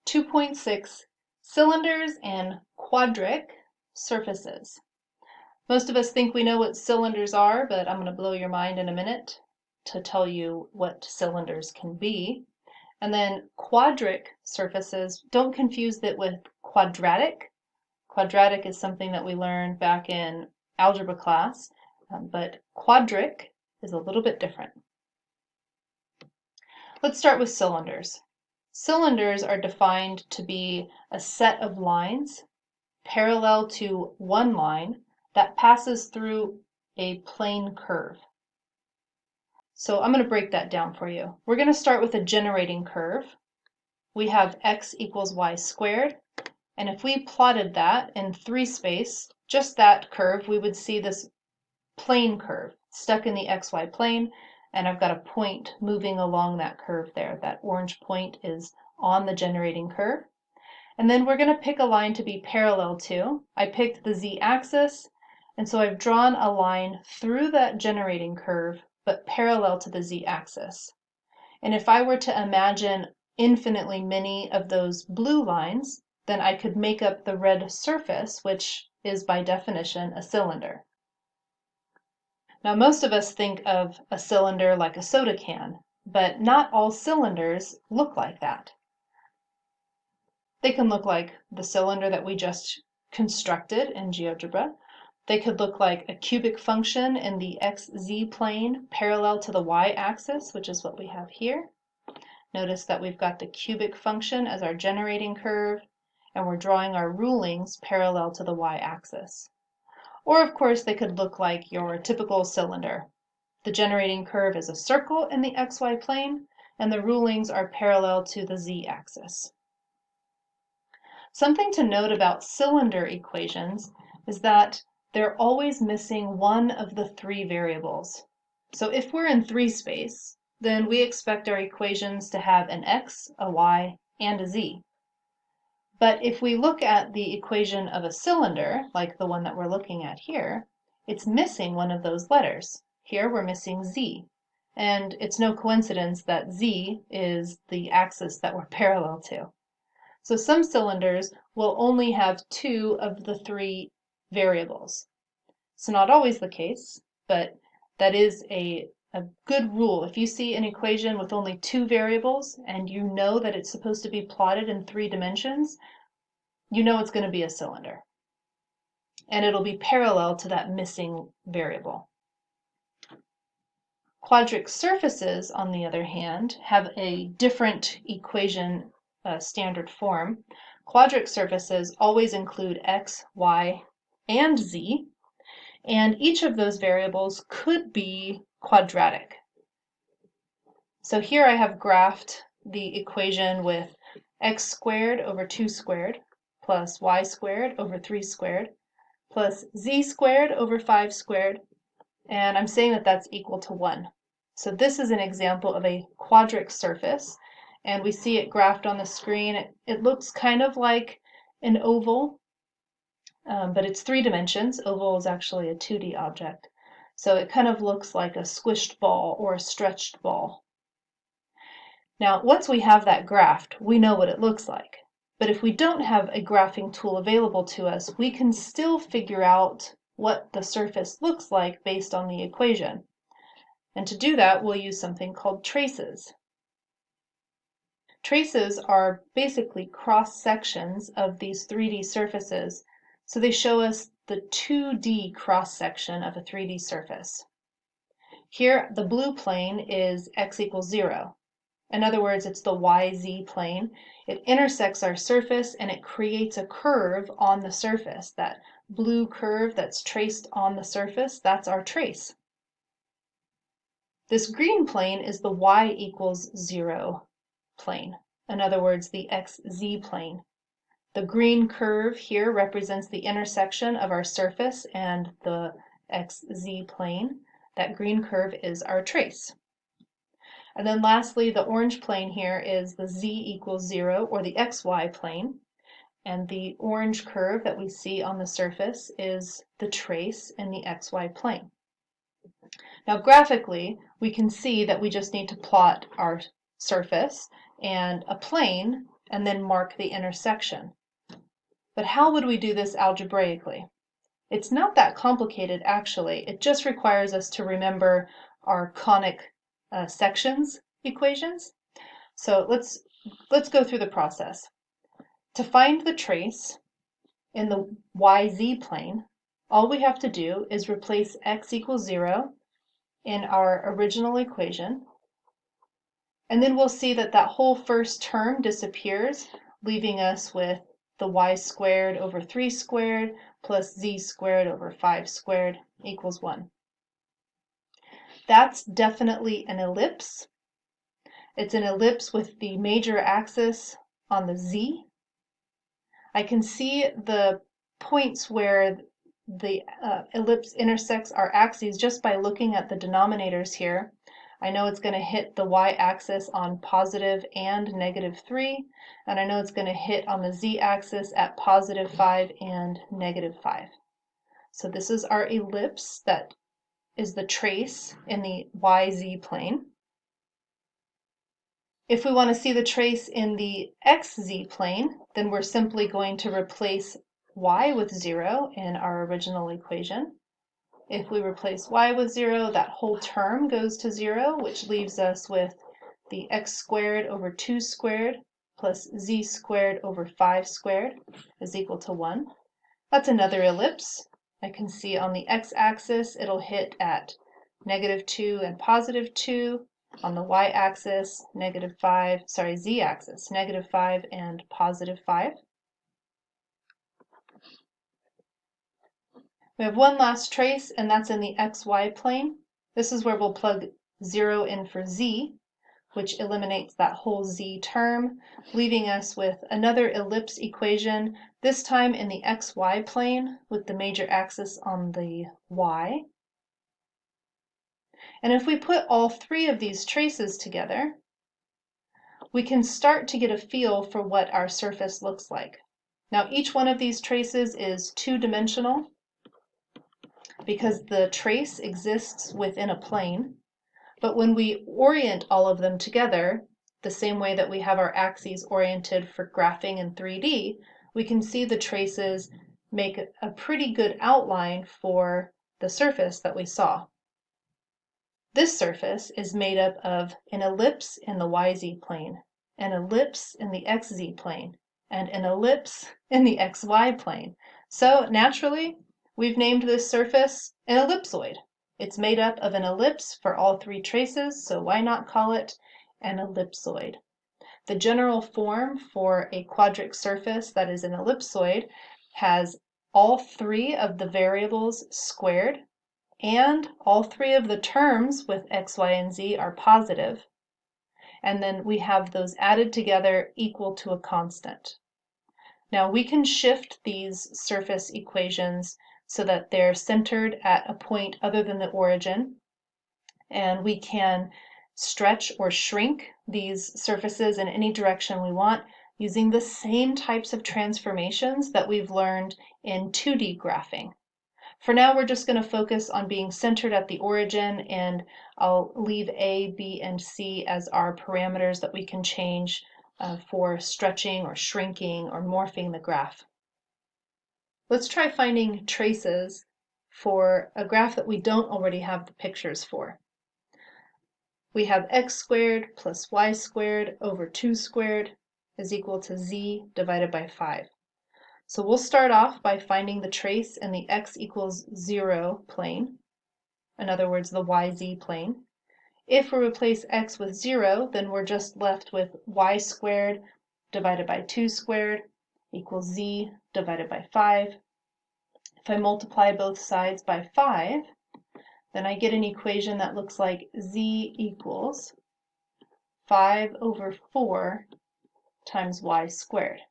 2.6 Cylinders and Quadric Surfaces. Most of us think we know what cylinders are, but I'm going to blow your mind in a minute to tell you what cylinders can be. And then quadric surfaces, don't confuse that with quadratic. Quadratic is something that we learned back in algebra class, but quadric is a little bit different. Let's start with cylinders. Cylinders are defined to be a set of lines parallel to one line that passes through a plane curve. So I'm going to break that down for you. We're going to start with a generating curve. We have x equals y squared, and if we plotted that in 3 space, just that curve, we would see this plane curve stuck in the xy plane, and I've got a point moving along that curve there. That orange point is on the generating curve. And then we're going to pick a line to be parallel to. I picked the z-axis, and so I've drawn a line through that generating curve, but parallel to the z-axis. And if I were to imagine infinitely many of those blue lines, then I could make up the red surface, which is by definition a cylinder. Now, most of us think of a cylinder like a soda can, but not all cylinders look like that. They can look like the cylinder that we just constructed in GeoGebra. They could look like a cubic function in the xz plane parallel to the y-axis, which is what we have here. Notice that we've got the cubic function as our generating curve, and we're drawing our rulings parallel to the y-axis. Or, of course, they could look like your typical cylinder. The generating curve is a circle in the xy plane, and the rulings are parallel to the z-axis. Something to note about cylinder equations is that they're always missing one of the 3 variables. So if we're in 3 space, then we expect our equations to have an x, a y, and a z. But if we look at the equation of a cylinder, like the one that we're looking at here, it's missing one of those letters. Here we're missing z, and it's no coincidence that z is the axis that we're parallel to. So some cylinders will only have 2 of the 3 variables. It's not always the case, but that is a good rule. If you see an equation with only 2 variables and you know that it's supposed to be plotted in 3 dimensions, you know it's going to be a cylinder. And it'll be parallel to that missing variable. Quadric surfaces, on the other hand, have a different equation standard form. Quadric surfaces always include x, y, and z, and each of those variables could be quadratic. So here I have graphed the equation with x squared over 2 squared plus y squared over 3 squared plus z squared over 5 squared, and I'm saying that that's equal to 1. So this is an example of a quadric surface, and we see it graphed on the screen. It looks kind of like an oval, but it's 3 dimensions. Oval is actually a 2D object. So it kind of looks like a squished ball or a stretched ball. Now, once we have that graphed, we know what it looks like. But if we don't have a graphing tool available to us, we can still figure out what the surface looks like based on the equation. And to do that, we'll use something called traces. Traces are basically cross-sections of these 3D surfaces, so they show us the 2D cross-section of a 3D surface. Here, the blue plane is x equals 0. In other words, it's the YZ plane. It intersects our surface and it creates a curve on the surface. That blue curve that's traced on the surface, that's our trace. This green plane is the y equals 0 plane. In other words, the XZ plane. The green curve here represents the intersection of our surface and the XZ plane. That green curve is our trace. And then lastly, the orange plane here is the z equals 0, or the xy plane. And the orange curve that we see on the surface is the trace in the xy plane. Now graphically, we can see that we just need to plot our surface and a plane and then mark the intersection. But how would we do this algebraically? It's not that complicated, actually. It just requires us to remember our conic sections equations. So let's go through the process. To find the trace in the YZ plane, all we have to do is replace x equals 0 in our original equation, and then we'll see that that whole first term disappears, leaving us with the y squared over 3 squared plus z squared over 5 squared equals 1. That's definitely an ellipse. It's an ellipse with the major axis on the z. I can see the points where the ellipse intersects our axes just by looking at the denominators here. I know it's going to hit the y-axis on positive and negative 3, and I know it's going to hit on the z-axis at positive 5 and negative 5. So this is our ellipse that is the trace in the YZ plane. If we want to see the trace in the XZ plane, then we're simply going to replace y with 0 in our original equation. If we replace y with 0, that whole term goes to 0, which leaves us with the x squared over 2 squared plus z squared over 5 squared is equal to 1. That's another ellipse. I can see on the x-axis it'll hit at negative 2 and positive 2. On the y-axis, z-axis, negative 5 and positive 5. We have one last trace, and that's in the xy plane. This is where we'll plug 0 in for z, which eliminates that whole z term, leaving us with another ellipse equation, this time in the xy plane with the major axis on the y. And if we put all three of these traces together, we can start to get a feel for what our surface looks like. Now, each one of these traces is two-dimensional because the trace exists within a plane. But when we orient all of them together, the same way that we have our axes oriented for graphing in 3D, we can see the traces make a pretty good outline for the surface that we saw. This surface is made up of an ellipse in the YZ plane, an ellipse in the XZ plane, and an ellipse in the XY plane. So naturally, we've named this surface an ellipsoid. It's made up of an ellipse for all three traces, so why not call it an ellipsoid? The general form for a quadric surface that is an ellipsoid has all three of the variables squared, and all three of the terms with x, y, and z are positive. And then we have those added together equal to a constant. Now we can shift these surface equations so that they're centered at a point other than the origin. And we can stretch or shrink these surfaces in any direction we want using the same types of transformations that we've learned in 2D graphing. For now, we're just going to focus on being centered at the origin, and I'll leave A, B, and C as our parameters that we can change for stretching or shrinking or morphing the graph. Let's try finding traces for a graph that we don't already have the pictures for. We have x squared plus y squared over 2 squared is equal to z divided by 5. So we'll start off by finding the trace in the x equals 0 plane, in other words, the YZ plane. If we replace x with 0, then we're just left with y squared divided by 2 squared equals z divided by 5. If I multiply both sides by 5, then I get an equation that looks like z equals 5 over 4 times y squared.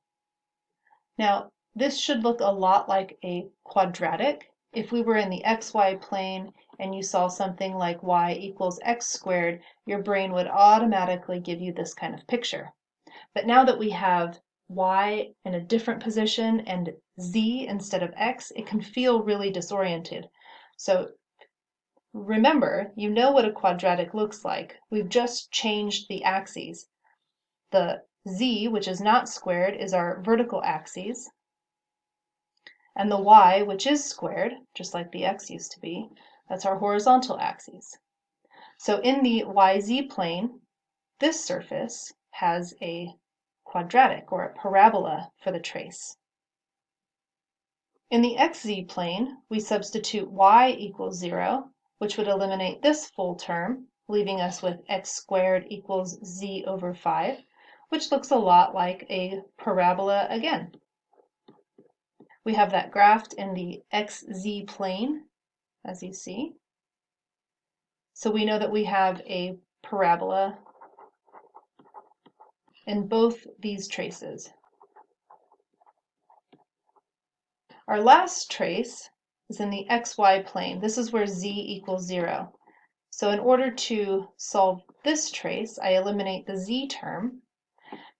Now, this should look a lot like a quadratic. If we were in the xy plane and you saw something like y equals x squared, your brain would automatically give you this kind of picture. But now that we have y in a different position and z instead of x, it can feel really disoriented. So remember, you know what a quadratic looks like. We've just changed the axes. The Z, which is not squared, is our vertical axis, and the y, which is squared, just like the x used to be, that's our horizontal axis. So in the YZ plane, this surface has a quadratic or a parabola for the trace. In the XZ plane, we substitute y equals 0, which would eliminate this full term, leaving us with x squared equals z over 5, which looks a lot like a parabola again. We have that graphed in the XZ plane, as you see. So we know that we have a parabola in both these traces. Our last trace is in the XY plane. This is where z equals 0. So in order to solve this trace, I eliminate the z term.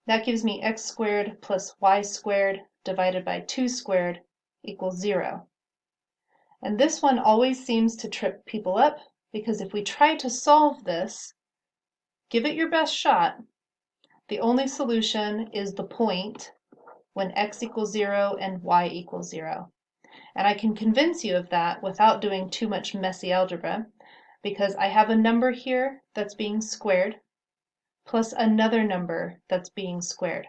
That gives me x squared plus y squared divided by 2 squared equals 0. And this one always seems to trip people up, because if we try to solve this, give it your best shot, the only solution is the point when x equals 0 and y equals 0. And I can convince you of that without doing too much messy algebra, because I have a number here that's being squared plus another number that's being squared,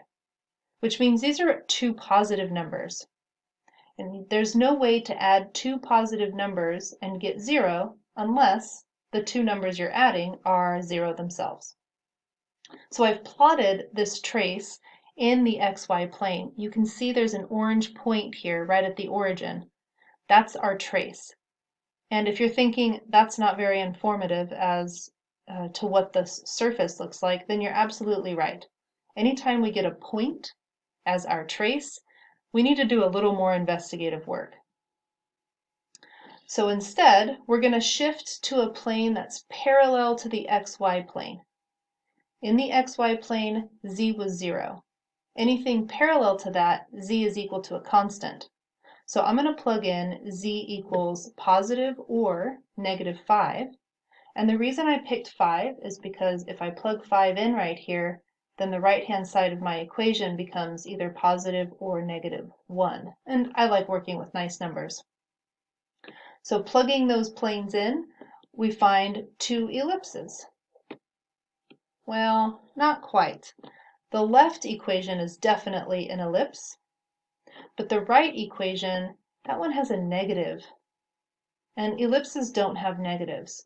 which means these are two positive numbers. And there's no way to add two positive numbers and get 0 unless the two numbers you're adding are 0 themselves. So I've plotted this trace in the XY plane. You can see there's an orange point here right at the origin. That's our trace. And if you're thinking that's not very informative as to what the surface looks like, then you're absolutely right. Anytime we get a point as our trace, we need to do a little more investigative work. So instead, we're going to shift to a plane that's parallel to the XY plane. In the XY plane, z was 0. Anything parallel to that, z is equal to a constant. So I'm going to plug in z equals positive or negative 5. And the reason I picked 5 is because if I plug 5 in right here, then the right-hand side of my equation becomes either positive or negative 1. And I like working with nice numbers. So plugging those planes in, we find two ellipses. Well, not quite. The left equation is definitely an ellipse, but the right equation, that one has a negative, and ellipses don't have negatives.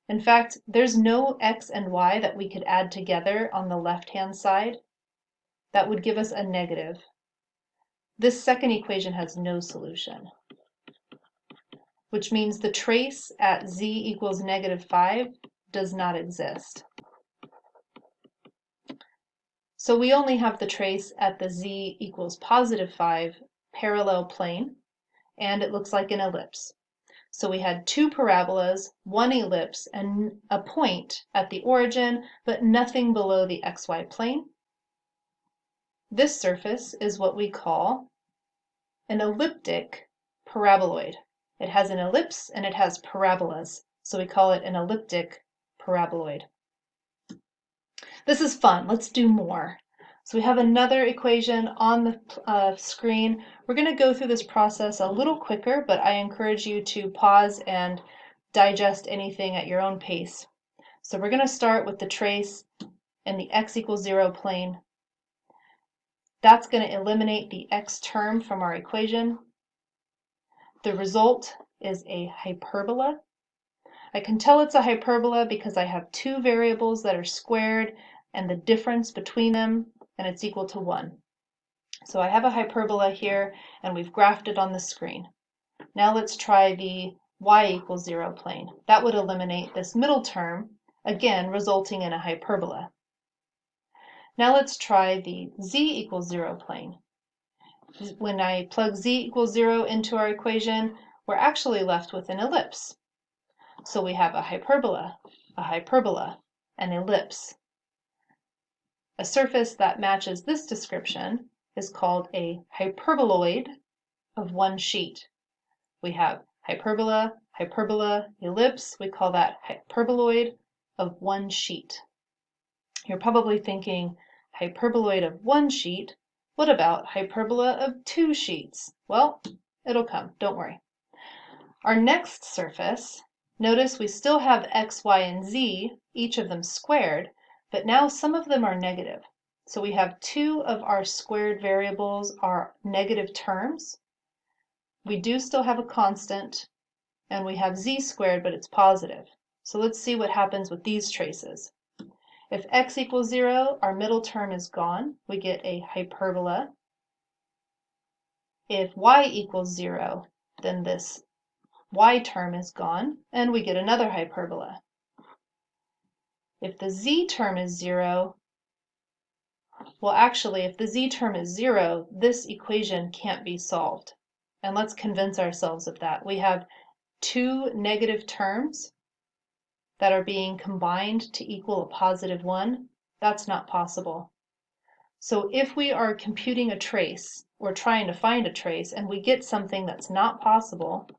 In fact, there's no x and y that we could add together on the left-hand side. That would give us a negative. This second equation has no solution, which means the trace at z equals negative 5 does not exist. So we only have the trace at the z equals positive 5 parallel plane, and it looks like an ellipse. So we had two parabolas, one ellipse, and a point at the origin, but nothing below the xy plane. This surface is what we call an elliptic paraboloid. It has an ellipse and it has parabolas, so we call it an elliptic paraboloid. This is fun. Let's do more. So we have another equation on the screen. We're going to go through this process a little quicker, but I encourage you to pause and digest anything at your own pace. So we're going to start with the trace in the x equals 0 plane. That's going to eliminate the x term from our equation. The result is a hyperbola. I can tell it's a hyperbola because I have two variables that are squared and the difference between them, and it's equal to 1. So I have a hyperbola here, and we've graphed it on the screen. Now let's try the y equals 0 plane. That would eliminate this middle term, again resulting in a hyperbola. Now let's try the z equals 0 plane. When I plug z equals 0 into our equation, we're actually left with an ellipse. So we have a hyperbola, an ellipse. A surface that matches this description is called a hyperboloid of one sheet. We have hyperbola, ellipse. We call that hyperboloid of one sheet. You're probably thinking, hyperboloid of one sheet. What about hyperbola of two sheets? Well, it'll come, don't worry. Our next surface, notice we still have x, y, and z, each of them squared, but now some of them are negative. So we have two of our squared variables are negative terms. We do still have a constant, and we have z squared, but it's positive. So let's see what happens with these traces. If x equals 0, our middle term is gone. We get a hyperbola. If y equals 0, then this y term is gone, and we get another hyperbola. If the z term is 0, well, actually, if the z term is 0, this equation can't be solved. And let's convince ourselves of that. We have two negative terms that are being combined to equal a positive 1. That's not possible. So if we are computing a trace, or trying to find a trace, and we get something that's not possible,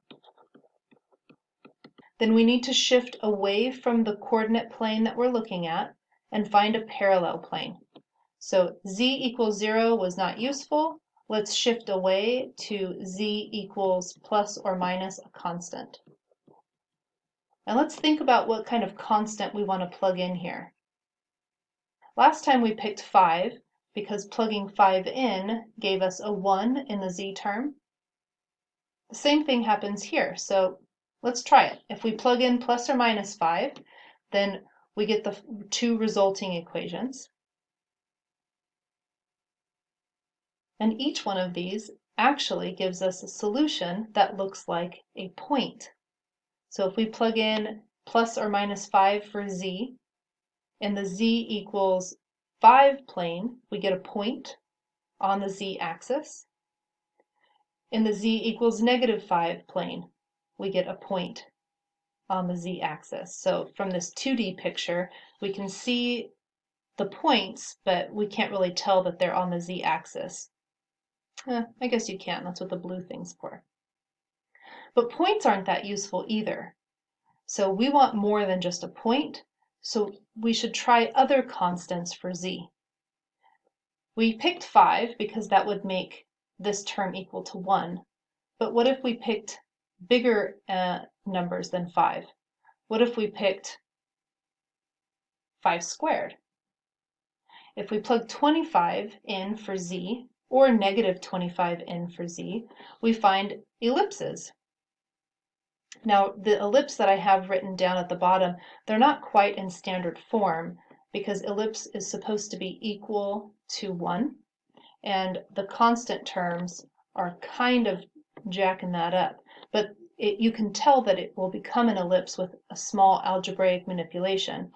then we need to shift away from the coordinate plane that we're looking at and find a parallel plane. So z equals 0 was not useful. Let's shift away to z equals plus or minus a constant. And let's think about what kind of constant we want to plug in here. Last time we picked 5 because plugging 5 in gave us a 1 in the z term. The same thing happens here, so let's try it. If we plug in plus or minus 5, then we get the two resulting equations. And each one of these actually gives us a solution that looks like a point. So if we plug in plus or minus 5 for z, in the z equals 5 plane, we get a point on the z-axis. In the z equals negative 5 plane, we get a point on the z-axis. So from this 2D picture, we can see the points, but we can't really tell that they're on the z-axis. I guess you can, that's what the blue thing's for. But points aren't that useful either. So we want more than just a point, so we should try other constants for z. We picked 5 because that would make this term equal to 1. But what if we picked bigger numbers than 5? What if we picked 5 squared? If we plug 25 in for z, or negative 25 in for z, we find ellipses. Now, the ellipse that I have written down at the bottom, they're not quite in standard form because ellipse is supposed to be equal to 1, and the constant terms are kind of jacking that up. But you can tell that it will become an ellipse with a small algebraic manipulation.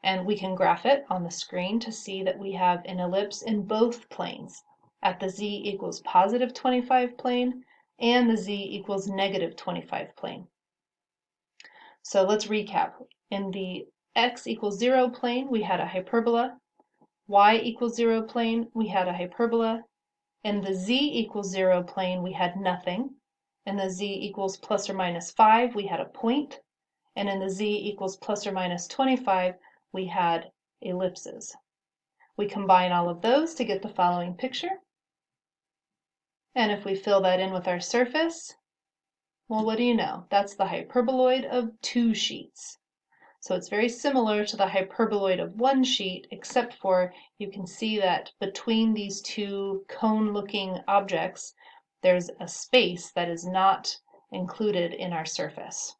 And we can graph it on the screen to see that we have an ellipse in both planes, at the z equals positive 25 plane and the z equals negative 25 plane. So let's recap. In the x equals 0 plane, we had a hyperbola. Y equals 0 plane, we had a hyperbola. In the z equals 0 plane, we had nothing. In the z equals plus or minus 5, we had a point. And in the z equals plus or minus 25, we had ellipses. We combine all of those to get the following picture. And if we fill that in with our surface, well, what do you know? That's the hyperboloid of two sheets. So it's very similar to the hyperboloid of one sheet, except for you can see that between these two cone-looking objects, there's a space that is not included in our surface.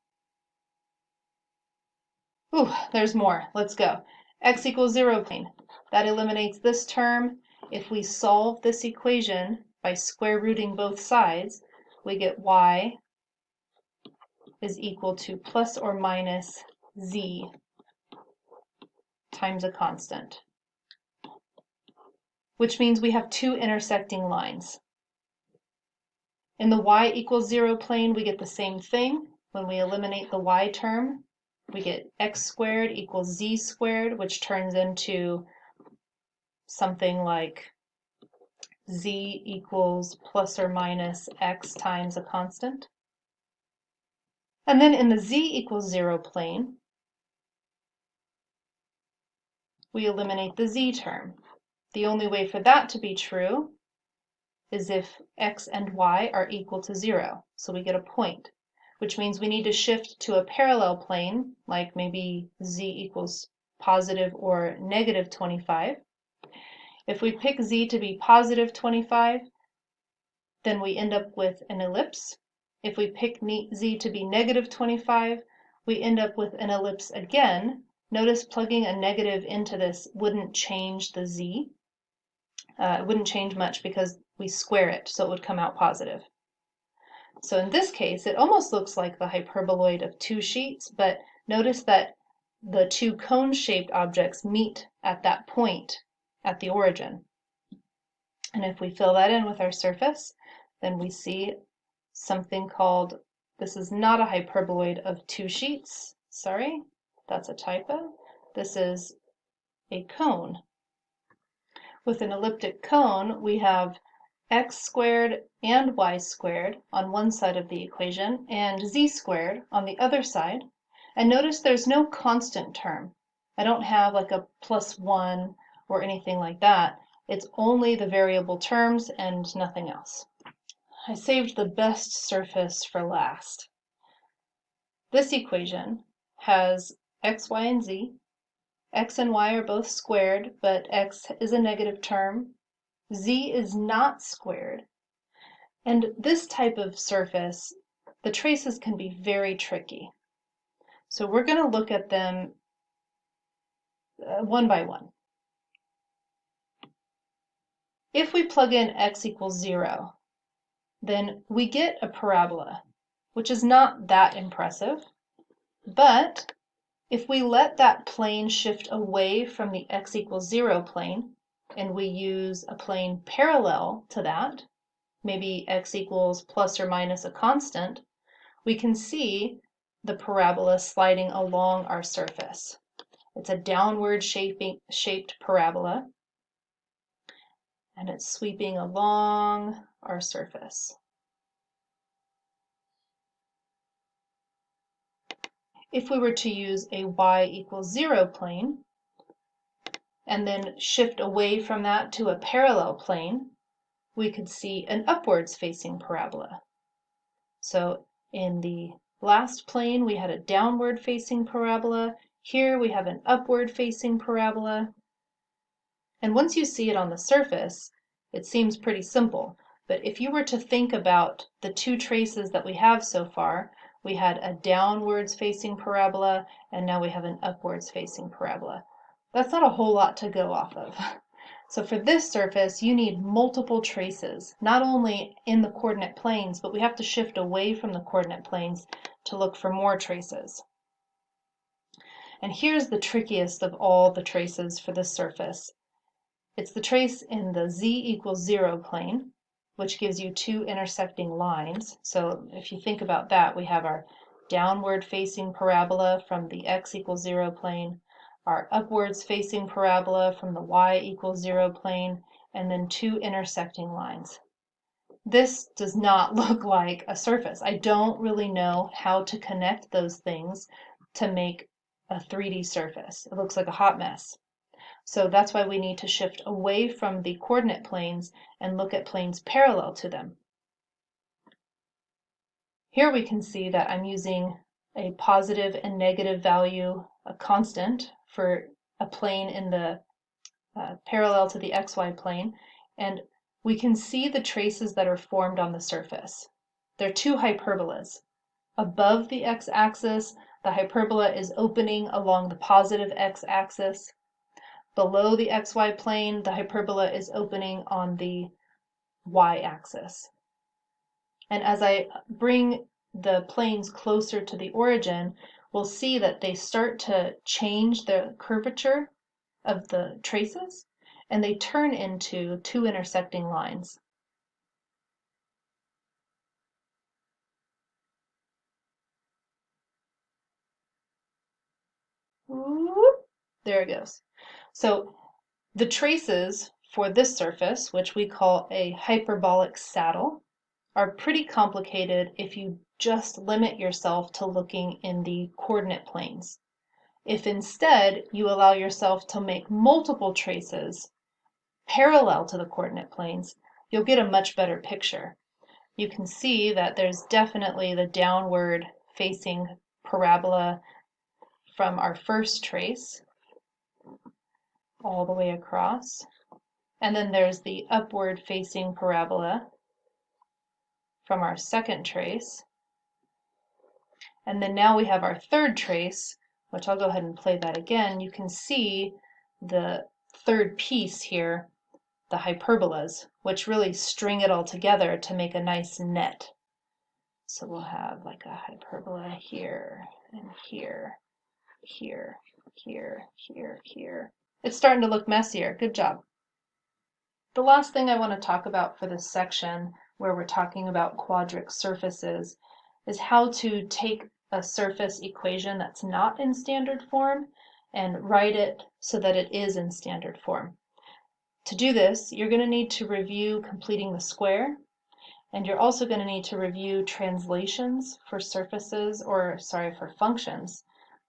Ooh, there's more. Let's go. X equals 0 plane. That eliminates this term. If we solve this equation by square rooting both sides, we get y is equal to plus or minus z times a constant, which means we have two intersecting lines. In the y equals 0 plane, we get the same thing. When we eliminate the y term, we get x squared equals z squared, which turns into something like z equals plus or minus x times a constant. And then in the z equals 0 plane, we eliminate the z term. The only way for that to be true is if x and y are equal to 0. So we get a point, which means we need to shift to a parallel plane, like maybe z equals positive or negative 25. If we pick z to be positive 25, then we end up with an ellipse. If we pick z to be negative 25, we end up with an ellipse again. Notice plugging a negative into this wouldn't change the z. It wouldn't change much because we square it, so it would come out positive. So in this case, it almost looks like the hyperboloid of two sheets, but notice that the two cone-shaped objects meet at that point at the origin. And if we fill that in with our surface, then we see something called, this is not a hyperboloid of two sheets, sorry, that's a typo. This is a cone. With an elliptic cone, we have x squared and y squared on one side of the equation and z squared on the other side. And notice there's no constant term. I don't have like a +1 or anything like that. It's only the variable terms and nothing else. I saved the best surface for last. This equation has x, y, and z. X and y are both squared, but x is a negative term. Z is not squared. And this type of surface, the traces can be very tricky. So we're going to look at them one by one. If we plug in x equals 0, then we get a parabola, which is not that impressive. But if we let that plane shift away from the x equals 0 plane, and we use a plane parallel to that, maybe x equals plus or minus a constant, we can see the parabola sliding along our surface. It's a downward shaped parabola, and it's sweeping along our surface. If we were to use a y equals 0 plane, and then shift away from that to a parallel plane, we could see an upwards facing parabola. So in the last plane, we had a downward facing parabola. Here we have an upward facing parabola. And once you see it on the surface, it seems pretty simple. But if you were to think about the two traces that we have so far, we had a downwards facing parabola, and now we have an upwards facing parabola. That's not a whole lot to go off of. So for this surface, you need multiple traces, not only in the coordinate planes, but we have to shift away from the coordinate planes to look for more traces. And here's the trickiest of all the traces for this surface. It's the trace in the z equals 0 plane, which gives you two intersecting lines. So if you think about that, we have our downward facing parabola from the x equals 0 plane, our upwards facing parabola from the y equals 0 plane, and then two intersecting lines. This does not look like a surface. I don't really know how to connect those things to make a 3D surface. It looks like a hot mess. So that's why we need to shift away from the coordinate planes and look at planes parallel to them. Here we can see that I'm using a positive and negative value, a constant, for a plane in the parallel to the xy plane, and we can see the traces that are formed on the surface. They're two hyperbolas. Above the x-axis, the hyperbola is opening along the positive x-axis. Below the xy plane, the hyperbola is opening on the y-axis. And as I bring the planes closer to the origin, we'll see that they start to change the curvature of the traces, and they turn into two intersecting lines. Whoop, there it goes. So the traces for this surface, which we call a hyperbolic saddle, are pretty complicated if you just limit yourself to looking in the coordinate planes. If instead you allow yourself to make multiple traces, parallel to the coordinate planes, you'll get a much better picture. You can see that there's definitely the downward facing parabola from our first trace all the way across. And then there's the upward facing parabola from our second trace. And then now we have our third trace, which I'll go ahead and play that again. You can see the third piece here, the hyperbolas, which really string it all together to make a nice net. So we'll have like a hyperbola here and here, here, here, here, here. It's starting to look messier. Good job. The last thing I want to talk about for this section, where we're talking about quadric surfaces, is how to take a surface equation that's not in standard form and write it so that it is in standard form. To do this, you're going to need to review completing the square, and you're also going to need to review translations for surfaces, or sorry, for functions.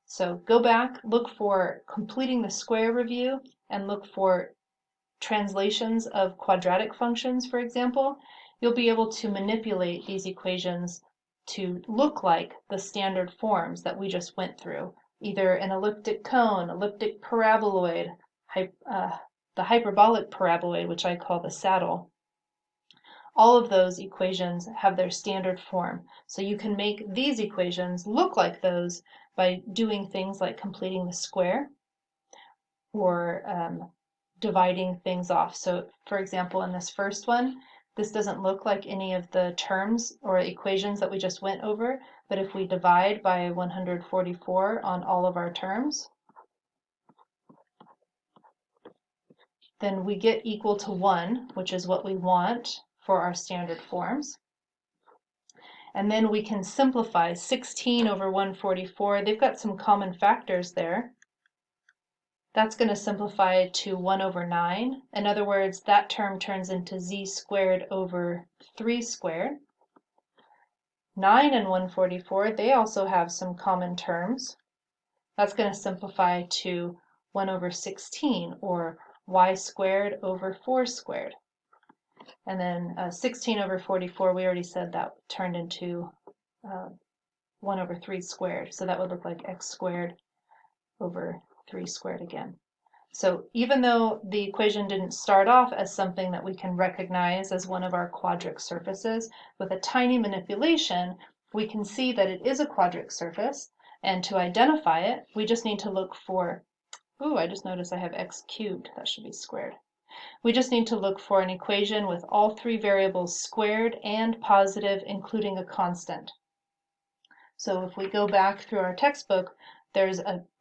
So go back, look for completing the square review, and look for translations of quadratic functions, for example. You'll be able to manipulate these equations to look like the standard forms that we just went through, either an elliptic cone, elliptic paraboloid, the hyperbolic paraboloid, which I call the saddle. All of those equations have their standard form. So you can make these equations look like those by doing things like completing the square or dividing things off. So for example, in this first one, this doesn't look like any of the terms or equations that we just went over, but if we divide by 144 on all of our terms, then we get equal to 1, which is what we want for our standard forms. And then we can simplify 16 over 144. They've got some common factors there. That's going to simplify to 1 over 9. In other words, that term turns into z squared over 3 squared. 9 and 144, they also have some common terms. That's going to simplify to 1 over 16, or y squared over 4 squared. And then 16 over 44, we already said that turned into 1 over 3 squared. So that would look like x squared over 3 squared again. So even though the equation didn't start off as something that we can recognize as one of our quadric surfaces, with a tiny manipulation, we can see that it is a quadric surface. And to identify it, we just need to look for, I just noticed I have x cubed. That should be squared. We just need to look for an equation with all three variables squared and positive, including a constant. So if we go back through our textbook,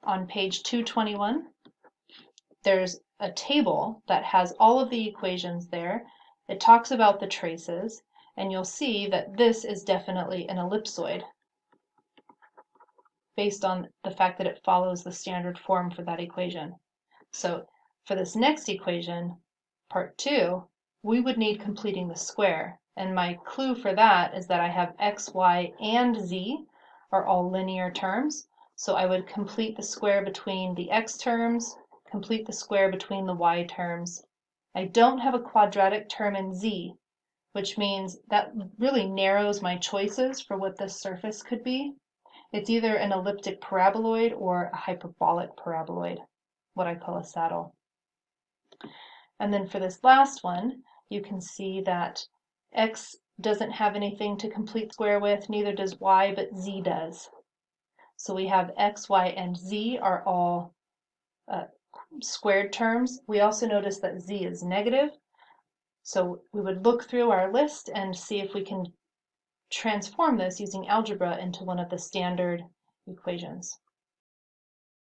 on page 221, there's a table that has all of the equations there. It talks about the traces, and you'll see that this is definitely an ellipsoid based on the fact that it follows the standard form for that equation. So for this next equation, part 2, we would need completing the square. And my clue for that is that I have x, y, and z are all linear terms. So I would complete the square between the x terms, complete the square between the y terms. I don't have a quadratic term in z, which means that really narrows my choices for what this surface could be. It's either an elliptic paraboloid or a hyperbolic paraboloid, what I call a saddle. And then for this last one, you can see that x doesn't have anything to complete square with, neither does y, but z does. So we have x, y, and z are all squared terms. We also notice that z is negative. So we would look through our list and see if we can transform this using algebra into one of the standard equations.